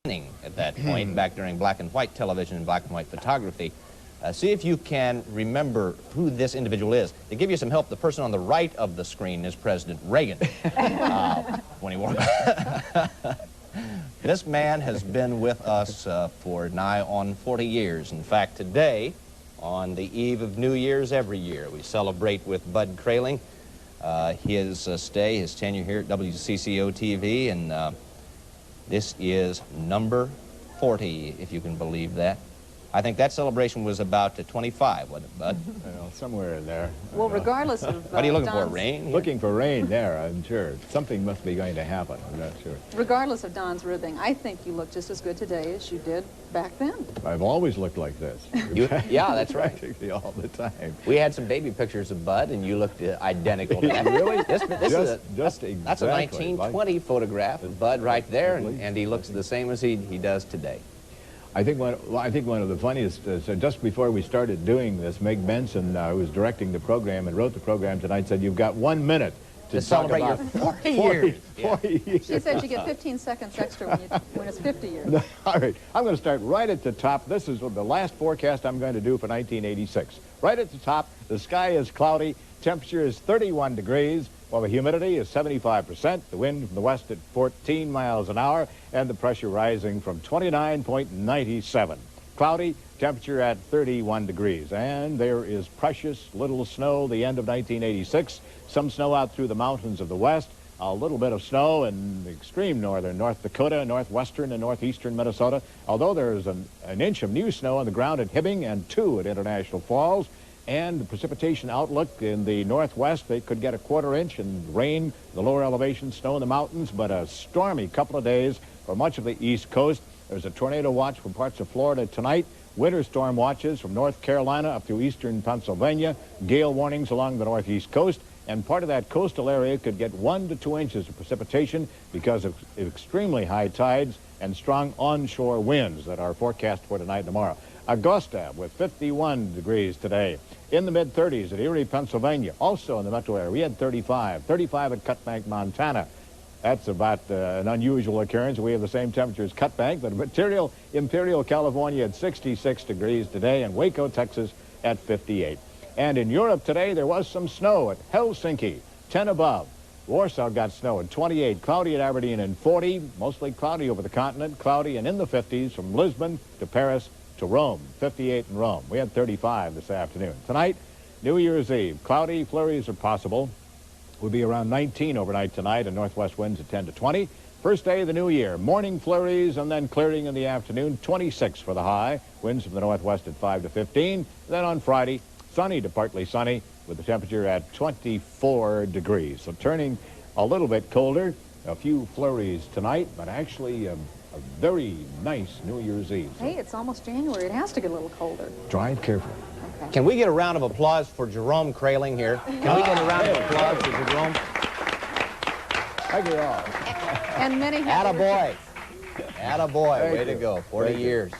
happening at that point, back during black and white television and black and white photography. See if you can remember who this individual is. To give you some help, the person on the right of the screen is President Reagan. When he wore This man has been with us for nigh on 40 years. In fact, today, on the eve of New Year's every year, we celebrate with Bud Kraehling his tenure here at WCCO TV, and this is number 40, if you can believe that. I think that celebration was about 25, wasn't it, Bud? Well, somewhere in there. Well, regardless of... What are you looking for, rain? Looking for rain there, I'm sure. Something must be going to happen, I'm not sure. Regardless of Don's ribbing, I think you look just as good today as you did back then. I've always looked like this. Yeah, that's right. Practically all the time. We had some baby pictures of Bud, and you looked identical to that. Really? That's exactly a 1920 photograph of Bud right there, and he looks the same as he does today. I think one of the funniest is just before we started doing this, Meg Benson, who was directing the program and wrote the program tonight, said, "You've got 1 minute to celebrate your 40 years." 40 years. She said you get 15 seconds extra when it's 50 years. All right, I'm going to start right at the top. This is the last forecast I'm going to do for 1986. Right at the top, the sky is cloudy, temperature is 31 degrees, while the humidity is 75%, the wind from the west at 14 miles an hour, and the pressure rising from 29.97. Cloudy, temperature at 31 degrees. And there is precious little snow the end of 1986. Some snow out through the mountains of the west, a little bit of snow in extreme northern North Dakota, northwestern and northeastern Minnesota, although there's an inch of new snow on the ground at Hibbing and 2 at International Falls. And the precipitation outlook in the northwest, they could get a 1/4 inch, and rain, the lower elevation, snow in the mountains, but a stormy couple of days for much of the east coast. There's a tornado watch from parts of Florida tonight, winter storm watches from North Carolina up to eastern Pennsylvania, gale warnings along the northeast coast, and part of that coastal area could get 1 to 2 inches of precipitation because of extremely high tides and strong onshore winds that are forecast for tonight and tomorrow. Augusta with 51 degrees today. In the mid-30s at Erie, Pennsylvania. Also in the metro area, we had 35. 35 at Cutbank, Montana. That's about an unusual occurrence. We have the same temperature as Cutbank, but Imperial, California at 66 degrees today, and Waco, Texas at 58. And in Europe today, there was some snow at Helsinki, 10 above. Warsaw got snow at 28, cloudy at Aberdeen and 40, mostly cloudy over the continent, cloudy and in the 50s from Lisbon to Paris to Rome, 58 in Rome. We had 35 this afternoon. Tonight, New Year's Eve, cloudy, flurries are possible. We'll be around 19 overnight tonight, and northwest winds at 10 to 20. First day of the new year, morning flurries and then clearing in the afternoon, 26 for the high, winds from the northwest at 5 to 15. Then on Friday, sunny to partly sunny with the temperature at 24 degrees. So turning a little bit colder, a few flurries tonight, but actually a very nice New Year's Eve. Hey, it's almost January. It has to get a little colder. Drive carefully. Okay. Can we get a round of applause for Jerome Kraehling here? Can we get a round of applause for Jerome? Thank you all. And many happy Attaboy. Attaboy. Way to you. go. 40 Thank you. years.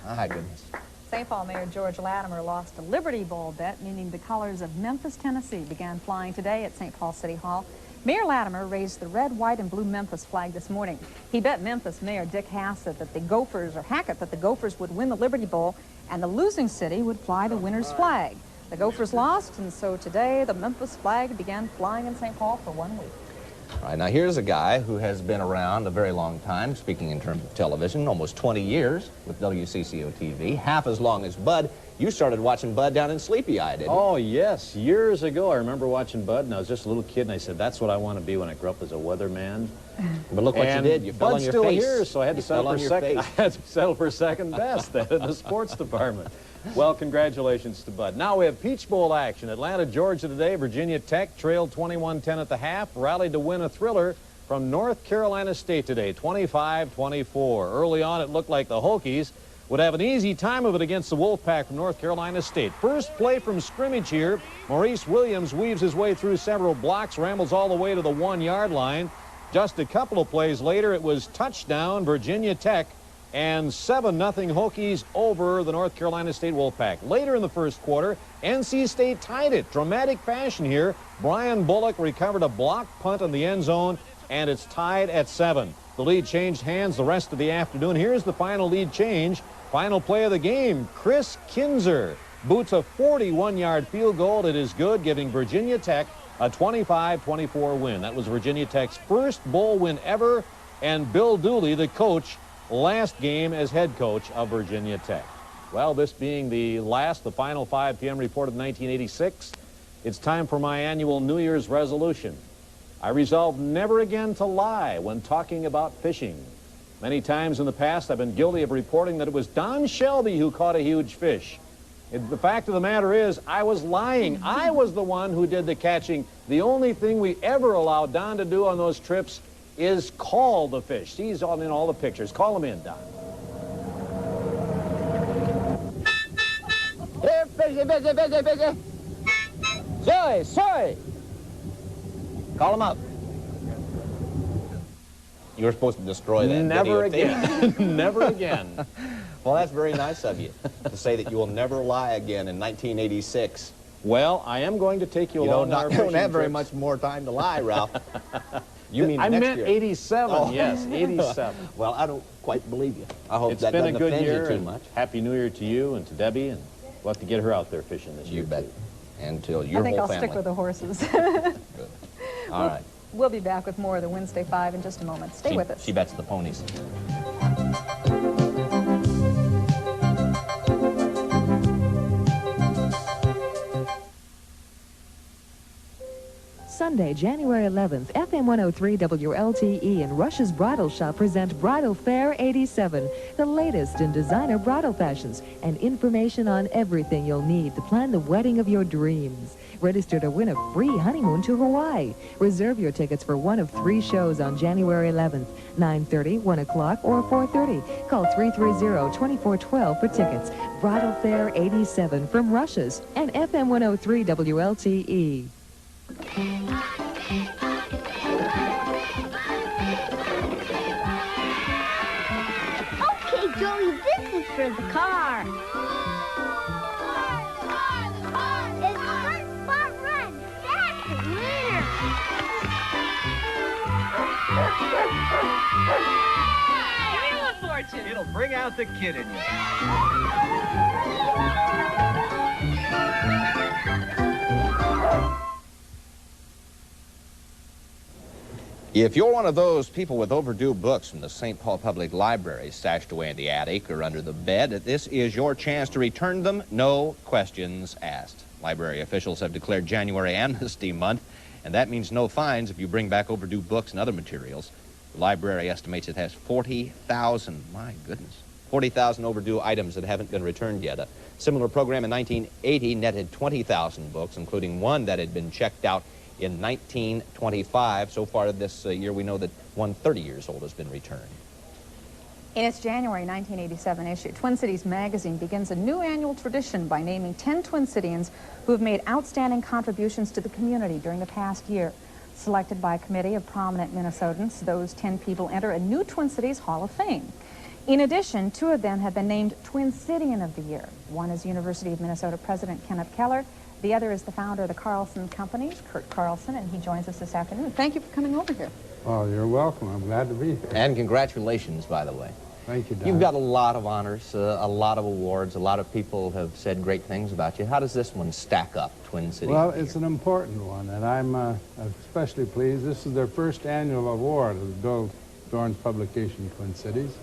My goodness. St. Paul Mayor George Latimer lost a Liberty Bowl bet, meaning the colors of Memphis, Tennessee began flying today at St. Paul City Hall. Mayor Latimer raised the red, white, and blue Memphis flag this morning. He bet Memphis Mayor Dick Hackett that the Gophers would win the Liberty Bowl, and the losing city would fly the winner's flag. The Gophers lost, and so today the Memphis flag began flying in St. Paul for 1 week. All right, now here's a guy who has been around a very long time, speaking in terms of television, almost 20 years with WCCO TV, half as long as Bud. You started watching Bud down in Sleepy Eye, didn't you? Oh, yes. Years ago, I remember watching Bud, and I was just a little kid, and I said, that's what I want to be when I grow up, as a weatherman. But look what you did. You fell on Bud's your still face. here, so I had to settle for second. I face. had to settle for second best in the sports department. Well, congratulations to Bud. Now we have Peach Bowl action. Atlanta, Georgia today. Virginia Tech trailed 21-10 at the half, rallied to win a thriller from North Carolina State today, 25-24. Early on, it looked like the Hokies would have an easy time of it against the Wolfpack from North Carolina State. First play from scrimmage here. Maurice Williams weaves his way through several blocks, rambles all the way to the 1-yard line. Just a couple of plays later, it was touchdown Virginia Tech and 7-0 Hokies over the North Carolina State Wolfpack. Later in the first quarter, NC State tied it. Dramatic fashion here. Brian Bullock recovered a blocked punt in the end zone, and it's tied at 7. The lead changed hands the rest of the afternoon. Here's the final lead change. Final play of the game. Chris Kinzer boots a 41-yard field goal. It is good, giving Virginia Tech a 25-24 win. That was Virginia Tech's first bowl win ever, and Bill Dooley, the coach, last game as head coach of Virginia Tech. Well, this being the final 5 p.m. report of 1986, it's time for my annual New Year's resolution. I resolved never again to lie when talking about fishing. Many times in the past, I've been guilty of reporting that it was Don Shelby who caught a huge fish. The fact of the matter is, I was lying. I was the one who did the catching. The only thing we ever allowed Don to do on those trips is call the fish. He's in all the pictures. Call him in, Don. Here, fishy, fishy, fishy, fishy. Soy, soy. Call him up. You were supposed to destroy that Never videotape. again. Never again. Well, that's very nice of you to say that you will never lie again in 1986. Well, I am going to take you You along our don't have very trips. much more time to lie, Ralph. You mean I next meant year. 87, Oh. yes, 87. Well, I don't quite believe you. I hope It's that been a doesn't good offend year, you too and much. Happy New Year to you and to Debbie, and we'll have to get her out there fishing this year. You bet. too. And to your I think whole I'll family. stick with the horses. Good. All right. We'll be back with more of the Wednesday 5 in just a moment. Stay with us. She bets the ponies. Sunday, January 11th, FM 103 WLTE and Rush's Bridal Shop present Bridal Fair 87, the latest in designer bridal fashions and information on everything you'll need to plan the wedding of your dreams. Register to win a free honeymoon to Hawaii. Reserve your tickets for one of 3 shows on January 11th, 9:30, 1 o'clock, or 4:30. Call 330-2412 for tickets. Bridal Fair 87 from Rush's and FM 103 WLTE. Okay, Joey, this is for the car. It's first spot run. That's the winner. Wheel of Fortune. It'll bring out the kid in you. If you're one of those people with overdue books from the St. Paul Public Library stashed away in the attic or under the bed, this is your chance to return them, no questions asked. Library officials have declared January Amnesty Month, and that means no fines if you bring back overdue books and other materials. The library estimates it has 40,000, my goodness, 40,000 overdue items that haven't been returned yet. A similar program in 1980 netted 20,000 books, including one that had been checked out in 1925. So far this year, we know that one 30 years old has been returned. In its January 1987 issue, Twin Cities magazine begins a new annual tradition by naming 10 Twin Cityans who have made outstanding contributions to the community during the past year. Selected by a committee of prominent Minnesotans, those 10 people enter a new Twin Cities Hall of Fame. In addition, 2 of them have been named Twin Cityan of the Year. One is University of Minnesota President Kenneth Keller. The other is the founder of the Carlson Companies, Kurt Carlson, and he joins us this afternoon. Thank you for coming over here. Oh, you're welcome. I'm glad to be here. And congratulations, by the way. Thank you, Don. You've got a lot of honors, a lot of awards. A lot of people have said great things about you. How does this one stack up, Twin Cities? Well, it's an important one, and I'm especially pleased. This is their first annual award of Bill Dorn's publication, Twin Cities.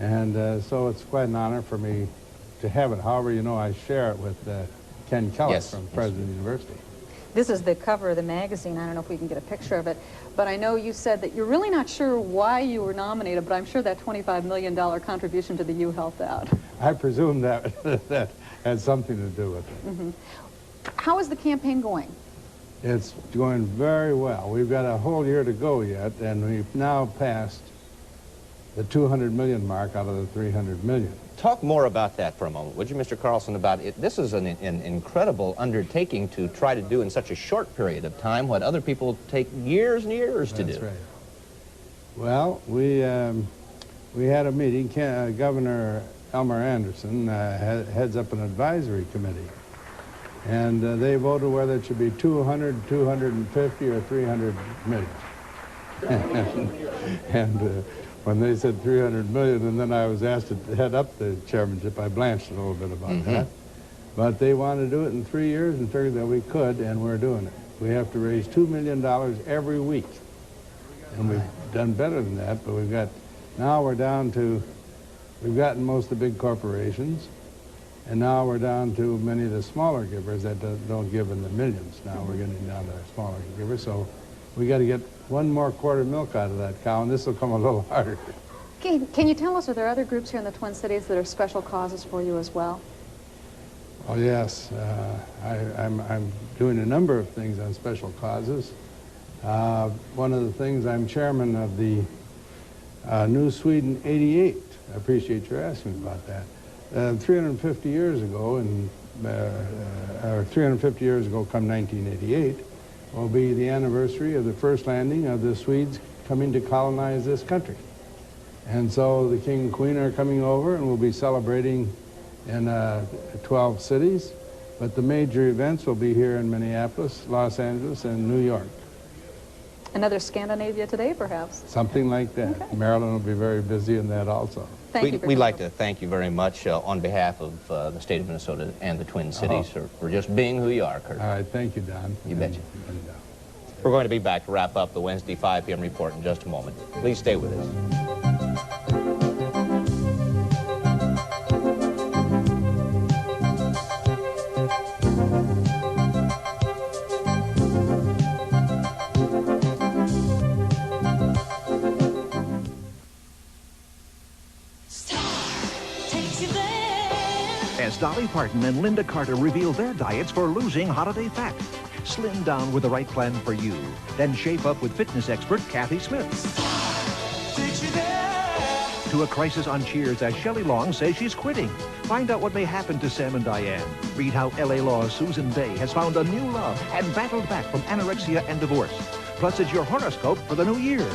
And so it's quite an honor for me to have it. However, you know, I share it with Ken Keller from President University. This is the cover of the magazine. I don't know if we can get a picture of it, but I know you said that you're really not sure why you were nominated, but I'm sure that $25 million contribution to the U helped out. I presume that that had something to do with it. Mm-hmm. How is the campaign going? It's going very well. We've got a whole year to go yet, and we've now passed the 200 million mark out of the 300 million. Talk more about that for a moment, would you, Mr. Carlson, about it? This is an incredible undertaking to try to do in such a short period of time what other people take years and years to do. That's right. Well, we had a meeting. Governor Elmer Anderson heads up an advisory committee, and they voted whether it should be 200, 250, or 300 million. and when they said 300 million, and then I was asked to head up the chairmanship, I blanched a little bit about that. But they wanted to do it in 3 years and figured that we could, and we're doing it. We have to raise $2 million every week. And we've done better than that, but now we're down to, we've gotten most of the big corporations, and now we're down to many of the smaller givers that don't give in the millions. Now we're getting down to smaller givers, so we got to get one more quart of milk out of that cow, and this will come a little harder. Can you tell us, are there other groups here in the Twin Cities that are special causes for you as well? Oh, yes. I'm doing a number of things on special causes. One of the things, I'm chairman of the New Sweden 88. I appreciate your asking about that. 350 years ago, or 350 years ago come 1988, will be the anniversary of the first landing of the Swedes coming to colonize this country. And so the King and Queen are coming over, and we'll be celebrating in 12 cities, but the major events will be here in Minneapolis, Los Angeles, and New York. Another Scandinavia Today, perhaps? Something like that. Okay. Maryland will be very busy in that also. We'd like to thank you very much on behalf of the state of Minnesota and the Twin Cities for just being who you are, Kurt. All right, thank you, Don. You betcha. We're going to be back to wrap up the Wednesday 5 p.m. report in just a moment. Please stay with us. As Dolly Parton and Linda Carter reveal their diets for losing holiday fat. Slim down with the right plan for you. Then shape up with fitness expert Kathy Smith. To a crisis on Cheers as Shelley Long says she's quitting. Find out what may happen to Sam and Diane. Read how L.A. Law's Susan Day has found a new love and battled back from anorexia and divorce. Plus, it's your horoscope for the new year.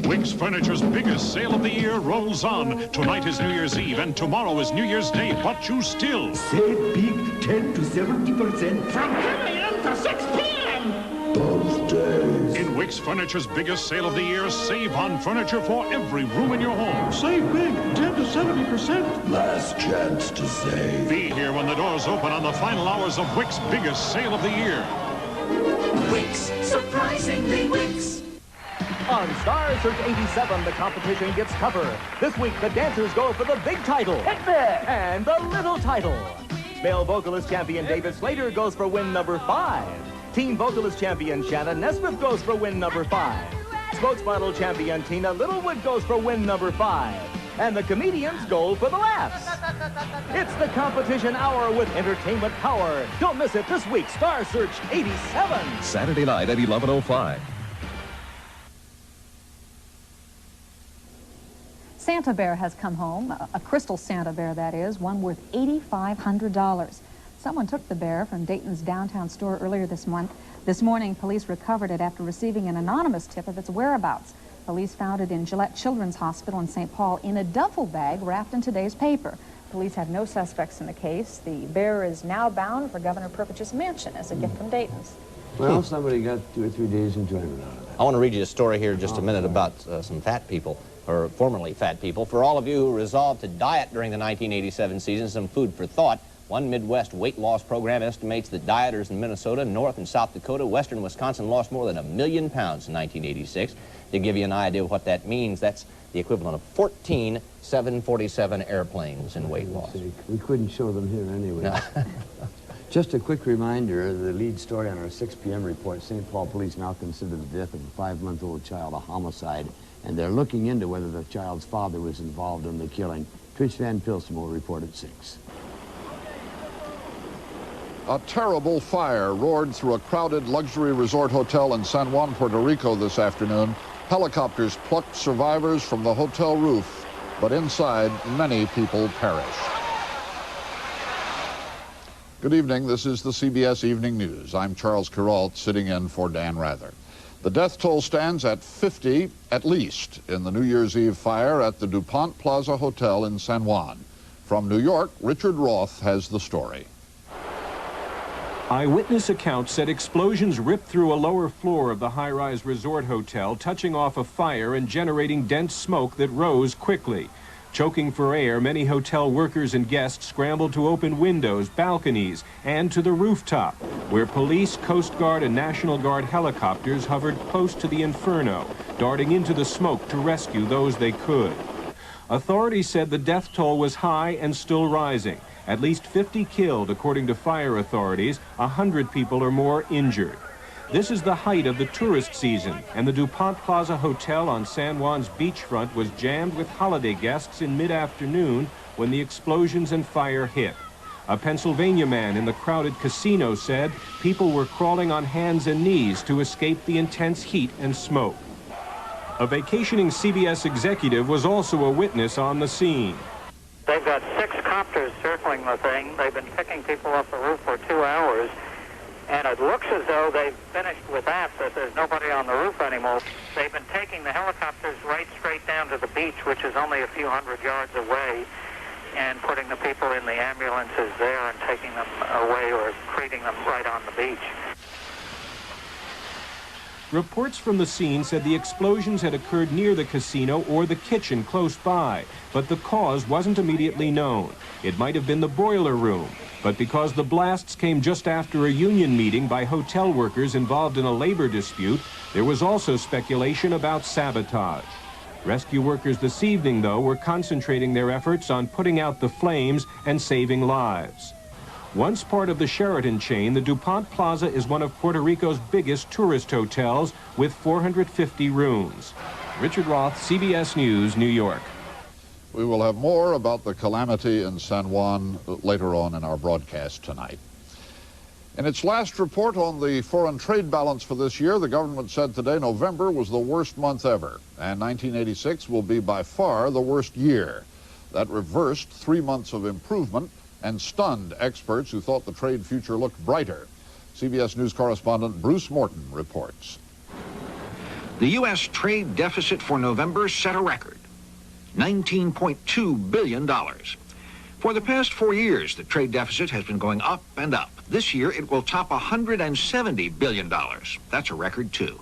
Wick's Furniture's biggest sale of the year rolls on. Tonight is New Year's Eve and tomorrow is New Year's Day, but you still save big 10 to 70% from 10 a.m. to 6 p.m. Both days. In Wick's Furniture's biggest sale of the year, save on furniture for every room in your home. Save big, 10 to 70%. Last chance to save. Be here when the doors open on the final hours of Wick's biggest sale of the year. Wick's, surprisingly Wick's. On Star Search 87, the competition gets tougher. This week, the dancers go for the big title. And the little title. Male vocalist champion David Slater goes for win number 5. Teen vocalist champion Shannon Nesmith goes for win number 5. Spokesmodel champion Tina Littlewood goes for win number 5. And the comedians go for the laughs. It's the competition hour with entertainment power. Don't miss it this week, Star Search 87. Saturday night at 11:05. Santa Bear has come home, a crystal Santa Bear, that is, one worth $8,500. Someone took the bear from Dayton's downtown store earlier this month. This morning, police recovered it after receiving an anonymous tip of its whereabouts. Police found it in Gillette Children's Hospital in St. Paul in a duffel bag wrapped in today's paper. Police have no suspects in the case. The bear is now bound for Governor Perpich's mansion as a gift from Dayton's. Well, somebody got 2 or 3 days enjoyment out of that. I want to read you a story here in just a minute about some fat people, or formerly fat people. For all of you who resolved to diet during the 1987 season, some food for thought. One Midwest weight loss program estimates that dieters in Minnesota, North and South Dakota, western Wisconsin lost more than 1 million pounds in 1986. To give you an idea of what that means, that's the equivalent of 14 747 airplanes in weight loss. We couldn't show them here anyway. No. Just a quick reminder, the lead story on our 6 p.m. report, St. Paul police now consider the death of a 5-month-old child a homicide, and they're looking into whether the child's father was involved in the killing. Trish Van Pilsen will report at 6. A terrible fire roared through a crowded luxury resort hotel in San Juan, Puerto Rico this afternoon. Helicopters plucked survivors from the hotel roof, but inside, many people perished. Good evening. This is the CBS Evening News. I'm Charles Kuralt, sitting in for Dan Rather. The death toll stands at 50, at least, in the New Year's Eve fire at the DuPont Plaza Hotel in San Juan. From New York, Richard Roth has the story. Eyewitness accounts said explosions ripped through a lower floor of the high-rise resort hotel, touching off a fire and generating dense smoke that rose quickly. Choking for air, many hotel workers and guests scrambled to open windows, balconies, and to the rooftop, where police, Coast Guard, and National Guard helicopters hovered close to the inferno, darting into the smoke to rescue those they could. Authorities said the death toll was high and still rising. At least 50 killed, according to fire authorities, 100 people or more injured. This is the height of the tourist season, and the DuPont Plaza Hotel on San Juan's beachfront was jammed with holiday guests in mid-afternoon when the explosions and fire hit. A Pennsylvania man in the crowded casino said people were crawling on hands and knees to escape the intense heat and smoke. A vacationing CBS executive was also a witness on the scene. They've got 6 copters circling the thing. They've been picking people off the roof for 2 hours. And it looks as though they've finished with that there's nobody on the roof anymore. They've been taking the helicopters right straight down to the beach, which is only a few hundred yards away, and putting the people in the ambulances there and taking them away or treating them right on the beach. Reports from the scene said the explosions had occurred near the casino or the kitchen close by, but the cause wasn't immediately known. It might have been the boiler room, but because the blasts came just after a union meeting by hotel workers involved in a labor dispute, there was also speculation about sabotage. Rescue workers this evening, though, were concentrating their efforts on putting out the flames and saving lives. Once part of the Sheraton chain, the DuPont Plaza is one of Puerto Rico's biggest tourist hotels with 450 rooms. Richard Roth, CBS News, New York. We will have more about the calamity in San Juan later on in our broadcast tonight. In its last report on the foreign trade balance for this year, the government said today November was the worst month ever, and 1986 will be by far the worst year. That reversed 3 months of improvement and stunned experts who thought the trade future looked brighter. CBS News correspondent Bruce Morton reports. The U.S. trade deficit for November set a record, $19.2 billion. For the past 4 years, the trade deficit has been going up and up. This year, it will top $170 billion. That's a record, too.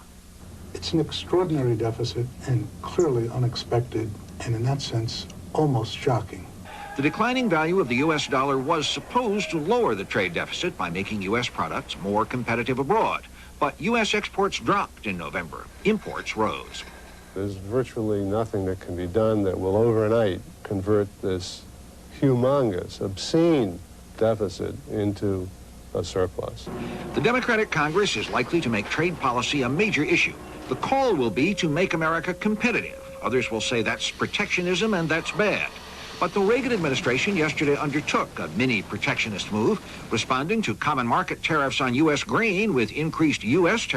It's an extraordinary deficit and clearly unexpected, and in that sense, almost shocking. The declining value of the U.S. dollar was supposed to lower the trade deficit by making U.S. products more competitive abroad. But U.S. exports dropped in November. Imports rose. There's virtually nothing that can be done that will overnight convert this humongous, obscene deficit into a surplus. The Democratic Congress is likely to make trade policy a major issue. The call will be to make America competitive. Others will say that's protectionism and that's bad. But the Reagan administration yesterday undertook a mini-protectionist move, responding to common market tariffs on U.S. grain with increased U.S. tariffs